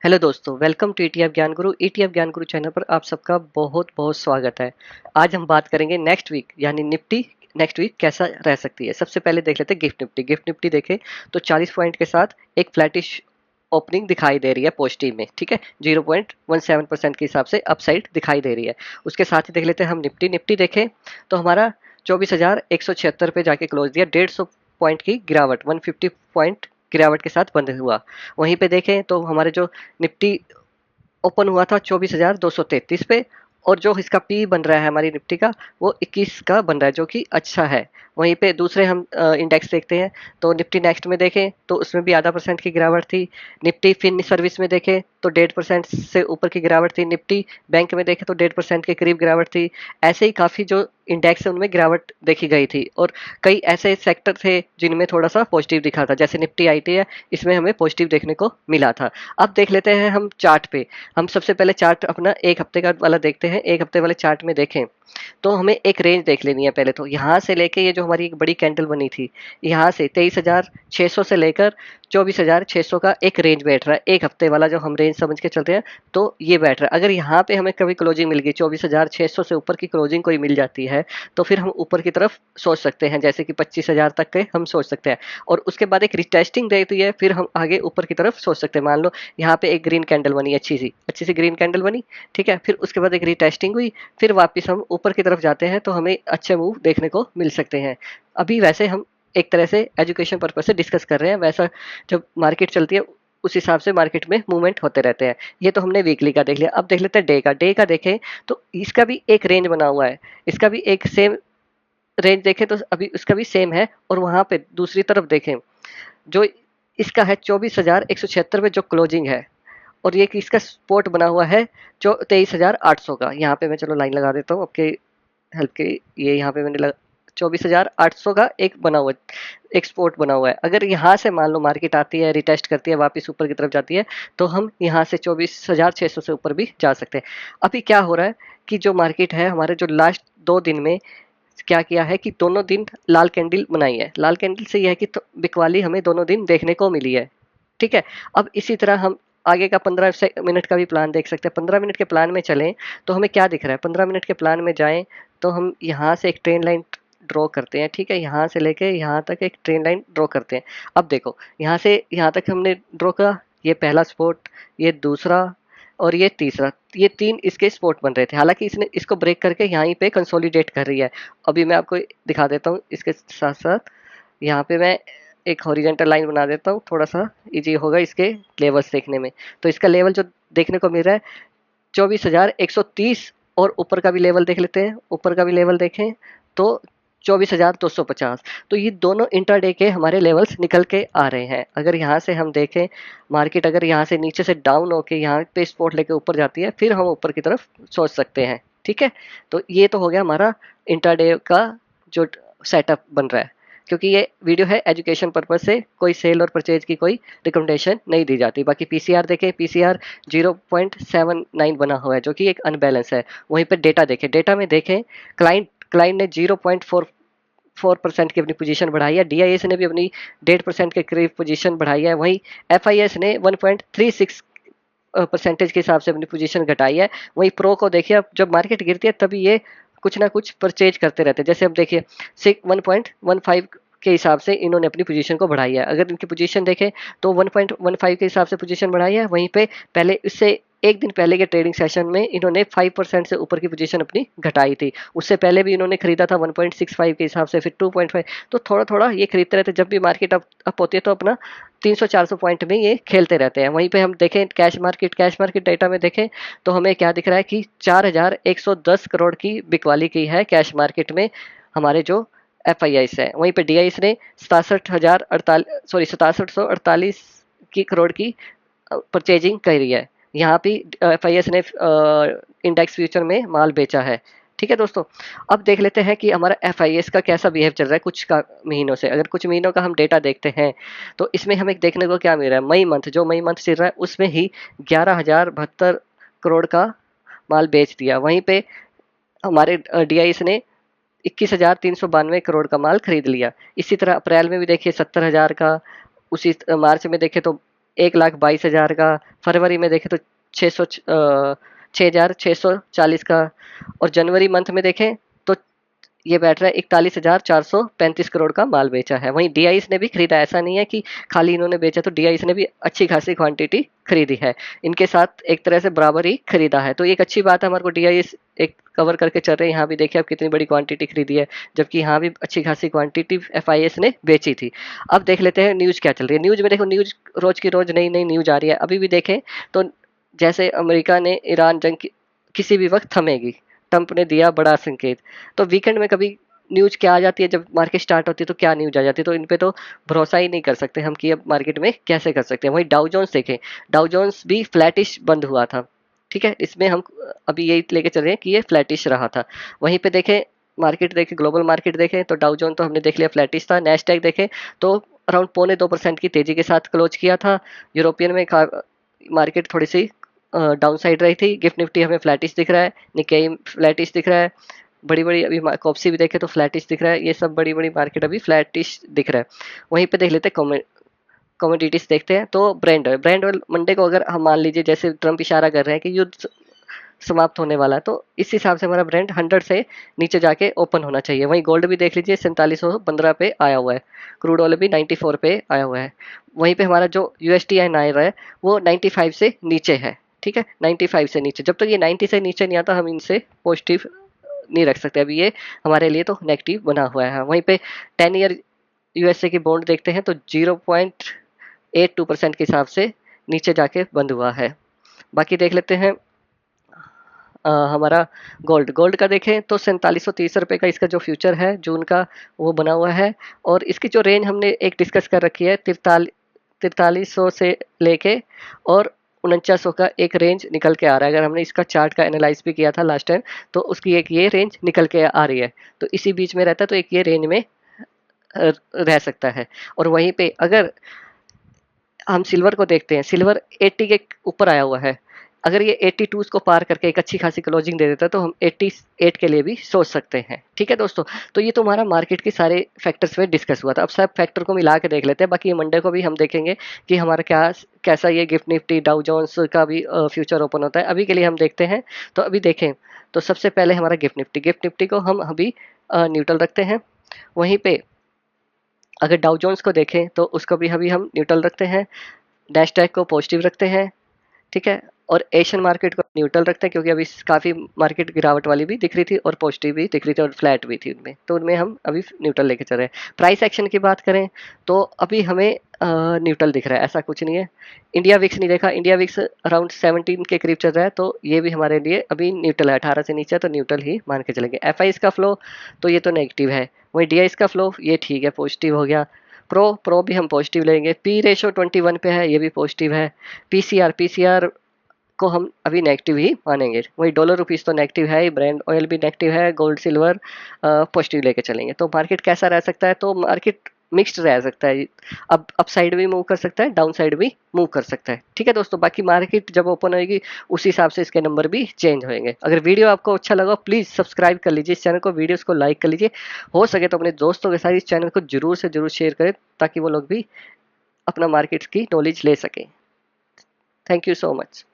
Hello दोस्तों, welcome to ETF ज्ञान गुरु। ETF ज्ञान गुरु चैनल पर आप सबका बहुत बहुत स्वागत है। आज हम बात करेंगे नेक्स्ट वीक यानी निफ्टी नेक्स्ट वीक कैसा रह सकती है। सबसे पहले देख लेते हैं गिफ्ट निफ्टी देखें तो 40 पॉइंट के साथ एक फ्लैटिश ओपनिंग दिखाई दे रही है पॉजिटिव में। ठीक है, 0.17% के हिसाब से अपसाइड दिखाई दे रही है। उसके साथ ही देख लेते हैं हम निफ्टी निफ्टी देखें तो हमारा 24,176 पे जाके क्लोज दिया। 150 पॉइंट की गिरावट, 150 पॉइंट गिरावट के साथ बंद हुआ। वहीं पे देखें तो हमारे जो निफ्टी ओपन हुआ था 24,233 पे, और जो इसका पी बन रहा है हमारी निफ्टी का वो 21 का बन रहा है, जो कि अच्छा है। वहीं पे दूसरे हम इंडेक्स देखते हैं तो निफ्टी नेक्स्ट में देखें तो उसमें भी आधा परसेंट की गिरावट थी। निफ्टी फिन सर्विस में देखें तो 1.5% से ऊपर की गिरावट थी। निफ्टी बैंक में देखें तो 1.5% के करीब गिरावट थी। ऐसे ही काफ़ी जो इंडेक्स है उनमें गिरावट देखी गई थी, और कई ऐसे सेक्टर थे जिनमें थोड़ा सा पॉजिटिव दिखा था, जैसे निफ्टी आईटी है, इसमें हमें पॉजिटिव देखने को मिला था। अब देख लेते हैं हम चार्ट पे। हम सबसे पहले चार्ट अपना एक हफ्ते का वाला देखते हैं। एक हफ्ते वाले चार्ट में देखें तो हमें एक रेंज देख लेनी है। पहले तो यहाँ से लेके ये जो हमारी एक बड़ी कैंडल बनी थी, यहाँ से 23,600 से लेकर 24,600 का एक रेंज बैठ रहा है। एक हफ्ते वाला जो हम रेंज समझ के चलते हैं तो ये बैठ रहा है। अगर यहाँ पे हमें कभी क्लोजिंग मिल गई, 24,600 से ऊपर की क्लोजिंग कोई मिल जाती है तो फिर हम ऊपर की तरफ सोच सकते हैं, जैसे कि 25,000 तक के हम सोच सकते हैं। और उसके बाद एक रिटेस्टिंग रहती है, फिर हम आगे ऊपर की तरफ सोच सकते हैं। मान लो यहाँ पे एक ग्रीन कैंडल बनी, अच्छी सी ग्रीन कैंडल बनी। ठीक है, फिर उसके बाद एक रिटेस्टिंग हुई, फिर वापस हम ऊपर की तरफ जाते हैं तो हमें अच्छे मूव देखने को मिल सकते हैं। अभी वैसे हम एक तरह से एजुकेशन पर्पज से डिस्कस कर रहे हैं, वैसा जब मार्केट चलती है उस हिसाब से मार्केट में मूवमेंट होते रहते हैं। ये तो हमने वीकली का देख लिया। अब देख लेते हैं डे का देखें तो इसका भी एक रेंज बना हुआ है, इसका भी एक सेम रेंज देखें तो अभी उसका भी सेम है। और वहां पे दूसरी तरफ देखें जो इसका है 24,176 में जो क्लोजिंग है, और ये इसका स्पॉट बना हुआ है जो 23,800 का। यहाँ पे मैं चलो लाइन लगा देता हूँ आपके हेल्प के। ये यहाँ पे मैंने 24,800 का एक बना हुआ एक स्पॉट बना हुआ है। अगर यहाँ से मान लो मार्केट आती है, रिटेस्ट करती है, वापस ऊपर की तरफ जाती है, तो हम यहाँ से 24,600 से ऊपर भी जा सकते हैं। अभी क्या हो रहा है कि जो मार्केट है हमारे जो लास्ट 2 दिन में क्या किया है कि दोनों दिन लाल कैंडल बनाई है। लाल कैंडल से यह है कि तो बिकवाली हमें दोनों दिन देखने को मिली है। ठीक है, अब इसी तरह हम आगे का 15 मिनट का भी प्लान देख सकते हैं। 15 मिनट के प्लान में चलें तो हमें क्या दिख रहा है। 15 मिनट के प्लान में जाएं तो हम यहाँ से एक ट्रेन लाइन ड्रॉ करते हैं। ठीक है, यहाँ से लेके यहाँ तक एक ट्रेन लाइन ड्रॉ करते हैं। अब देखो यहाँ से यहाँ तक हमने ड्रॉ करा, ये पहला स्पॉट, ये दूसरा और ये तीसरा, ये 3 इसके स्पॉट बन रहे थे। हालांकि इसने इसको ब्रेक करके यहीं पे कंसोलिडेट कर रही है। अभी मैं आपको दिखा देता हूँ इसके साथ साथ। यहाँ पे मैं एक हॉरिजेंटल लाइन बना देता हूँ, थोड़ा सा इजी होगा इसके लेवल्स देखने में। तो इसका लेवल जो देखने को मिल रहा है 24,130, और ऊपर का भी लेवल देख लेते हैं। ऊपर का भी लेवल देखें तो 24,250। तो ये दोनों इंटरडे के हमारे लेवल्स निकल के आ रहे हैं। अगर यहाँ से हम देखें मार्केट अगर यहाँ से नीचे से डाउन होके यहाँ पे स्पॉट लेके ऊपर जाती है, फिर हम ऊपर की तरफ सोच सकते हैं। ठीक है, तो ये तो हो गया हमारा इंटरडे का जो सेटअप बन रहा है। क्योंकि ये वीडियो है एजुकेशन पर्पज से, कोई सेल और परचेज की कोई रिकमेंडेशन नहीं दी जाती। बाकी पीसीआर देखें, पीसीआर 0.79 बना हुआ है, जो कि एक अनबैलेंस है। वहीं पर डेटा देखें, डेटा में देखें क्लाइंट क्लाइंट ने 0.44% की अपनी पोजीशन बढ़ाई है। डीआईएस ने भी अपनी 1.5% के करीब पोजीशन बढ़ाई है। वहीं एफआईएस ने 1.36 परसेंटेज के हिसाब से अपनी पोजीशन घटाई है। वहीं प्रो को देखिए, अब जब मार्केट गिरती है तभी ये कुछ ना कुछ परचेज करते रहते हैं। जैसे अब देखिए 1.15 के हिसाब से इन्होंने अपनी पोजीशन को बढ़ाई है। अगर इनकी पोजीशन देखें तो 1.15 के हिसाब से पोजीशन बढ़ाई है। वहीं पे पहले इससे एक दिन पहले के ट्रेडिंग सेशन में इन्होंने 5% से ऊपर की पोजीशन अपनी घटाई थी। उससे पहले भी इन्होंने खरीदा था 1.65 के हिसाब से, फिर 2.5। तो थोड़ा थोड़ा ये खरीदते रहते, जब भी मार्केट अप होती है तो अपना 300-400 पॉइंट में ये खेलते रहते हैं। वहीं पे हम देखें कैश मार्केट डेटा में देखें तो हमें क्या दिख रहा है कि 4,110 करोड़ की बिकवाली की है कैश मार्केट में हमारे जो एफआईआईस है। वहीं पे डीआईएस ने 67,सौ 48 की करोड़ की परचेजिंग करी है। यहाँ भी एफआईएस ने इंडेक्स फ्यूचर में माल बेचा है। ठीक है दोस्तों, अब देख लेते हैं कि हमारा एफआईएस का कैसा बिहेव चल रहा है कुछ का महीनों से। अगर कुछ महीनों का हम डेटा देखते हैं तो इसमें हमें देखने को क्या मिल रहा है। मई मंथ चल रहा है उसमें ही 11,072 करोड़ का माल बेच दिया। वहीं पे हमारे डीआईएस ने 21,392 करोड़ का माल खरीद लिया। इसी तरह अप्रैल में भी देखिए 70,000 का, उसी मार्च में देखे तो 1,22,000 का, फरवरी में देखें तो 6,640 का, और जनवरी मंथ में देखें तो ये बैठ रहा है 41,435 करोड़ का माल बेचा है। वहीं डीआईएस ने भी खरीदा, ऐसा नहीं है कि खाली इन्होंने बेचा, तो डीआईएस ने भी अच्छी खासी क्वांटिटी खरीदी है, इनके साथ एक तरह से बराबर ही खरीदा है। तो एक अच्छी बात है, हमारे को डीआईएस एक कवर करके चल रहे हैं। यहाँ भी देखिए अब कितनी बड़ी क्वांटिटी खरीदी है, जबकि यहाँ भी अच्छी खासी क्वांटिटी एफआईएस ने बेची थी। अब देख लेते हैं न्यूज क्या चल रही है। न्यूज में देखो, न्यूज रोज की रोज नई नई न्यूज आ रही है। अभी भी देखें तो जैसे अमेरिका ने ईरान जंग किसी भी वक्त थमेगी, ट्रंप ने दिया बड़ा संकेत। तो वीकेंड में कभी न्यूज क्या आ जाती है, जब मार्केट स्टार्ट होती है तो क्या न्यूज आ जाती है, तो इन पे तो भरोसा ही नहीं कर सकते हम कि अब मार्केट में कैसे कर सकते हैं। वहीं डाउ जोन्स देखें, डाउ जोन्स भी फ्लैटिश बंद हुआ था, ठीक है, इसमें हम अभी यही लेके चल रहे हैं कि ये फ्लैटिश रहा था। वहीं पे देखें मार्केट देखें, ग्लोबल मार्केट देखें तो डाउ जोन तो हमने देख लिया फ्लैटिश था। नेस्डैक देखें तो अराउंड 0.25% की तेजी के साथ क्लोज किया था। यूरोपियन में मार्केट थोड़ी सी डाउन साइड रही थी। गिफ्ट निफ्टी हमें फ्लैटिश दिख रहा है, निकेई फ्लैटिश दिख रहा है, बड़ी बड़ी अभी कॉप्सी भी देखे तो फ्लैटिश दिख रहा है। ये सब बड़ी बड़ी मार्केट अभी फ्लैटिश दिख रहा है। वहीं पे देख लेते हैं कमोडिटीज देखते हैं, तो ब्रांड ऑयल मंडे को अगर हम मान लीजिए जैसे ट्रम्प इशारा कर रहे हैं कि युद्ध समाप्त होने वाला है, तो इस हिसाब से हमारा ब्रांड 100 से नीचे जाके ओपन होना चाहिए। वहीं गोल्ड भी देख लीजिए 4715 पे आया हुआ है, क्रूड ऑयल भी 94 पे आया हुआ है। वहीं पे हमारा जो यूएसटी है नायर है वो 95 से नीचे है, ठीक है, 95 से नीचे। जब तक ये 90 से नीचे नहीं आता हम इनसे पॉजिटिव नहीं रख सकते, अभी ये हमारे लिए तो नेगेटिव बना हुआ है। वहीं पे 10 ईयर यूएसए की बॉन्ड देखते हैं तो 0.82% के हिसाब से नीचे जाके बंद हुआ है। बाकी देख लेते हैं हमारा गोल्ड गोल्ड का देखें तो 4730 रुपये का इसका जो फ्यूचर है जून का वो बना हुआ है, और इसकी जो रेंज हमने एक डिस्कस कर रखी है 4300 से लेके और 4900 का एक रेंज निकल के आ रहा है। अगर हमने इसका चार्ट का एनालाइज भी किया था लास्ट टाइम तो उसकी एक ये रेंज निकल के आ रही है, तो इसी बीच में रहता है, तो एक ये रेंज में रह सकता है। और वहीं पे अगर हम सिल्वर को देखते हैं, सिल्वर 80 के ऊपर आया हुआ है, अगर ये 82 को पार करके एक अच्छी खासी क्लोजिंग दे देता है तो हम 88 के लिए भी सोच सकते हैं, ठीक है दोस्तों। तो ये तो हमारा मार्केट के सारे फैक्टर्स में डिस्कस हुआ था। अब सब फैक्टर को मिला के देख लेते हैं। बाकी ये मंडे को भी हम देखेंगे कि हमारा क्या कैसा ये गिफ्ट निफ्टी डाउ जोन्स का भी फ्यूचर ओपन होता है। अभी के लिए हम देखते हैं, तो अभी देखें तो सबसे पहले हमारा गिफ्ट निफ्टी को हम अभी न्यूट्रल रखते हैं। वहीं पे अगर डाउ जोन्स को देखें तो उसको भी अभी हम न्यूट्रल रखते हैं, नैस्डैक को पॉजिटिव रखते हैं, ठीक है, और एशियन मार्केट को न्यूट्रल रखते हैं क्योंकि अभी काफ़ी मार्केट गिरावट वाली भी दिख रही थी और पॉजिटिव भी दिख रही थी और फ्लैट भी थी उनमें, तो उनमें हम अभी न्यूट्रल लेके चल रहे हैं। प्राइस एक्शन की बात करें तो अभी हमें न्यूट्रल दिख रहा है, ऐसा कुछ नहीं है। इंडिया विक्स नहीं देखा, इंडिया विक्स अराउंड 17 के करीब चल रहा है, तो ये भी हमारे लिए अभी न्यूट्रल है, 18 से नीचे है तो न्यूट्रल ही मान के चलेंगे। एफ का फ्लो तो ये तो नेगेटिव है, वही डी का फ्लो ये ठीक है, पॉजिटिव हो गया। प्रो भी हम पॉजिटिव लेंगे। पी रेशो 21 पे है, ये भी पॉजिटिव है। पीसीआर को हम अभी नेगेटिव ही मानेंगे। वही डॉलर रुपीस तो नेगेटिव है ही, ब्रांड ऑयल भी नेगेटिव है, गोल्ड सिल्वर पॉजिटिव लेके चलेंगे। तो मार्केट कैसा रह सकता है, तो मार्केट मिक्स्ड रह सकता है, अब अप साइड भी मूव कर सकता है, डाउन साइड भी मूव कर सकता है, ठीक है दोस्तों। बाकी मार्केट जब ओपन होगी उस हिसाब से इसके नंबर भी चेंज होंगे। अगर वीडियो आपको अच्छा लगा प्लीज़ सब्सक्राइब कर लीजिए इस चैनल को, वीडियोस को लाइक कर लीजिए, हो सके तो अपने दोस्तों के साथ इस चैनल को जरूर से जरूर शेयर करें ताकि वो लोग भी अपना मार्केट की नॉलेज ले सकें। Thank you so much.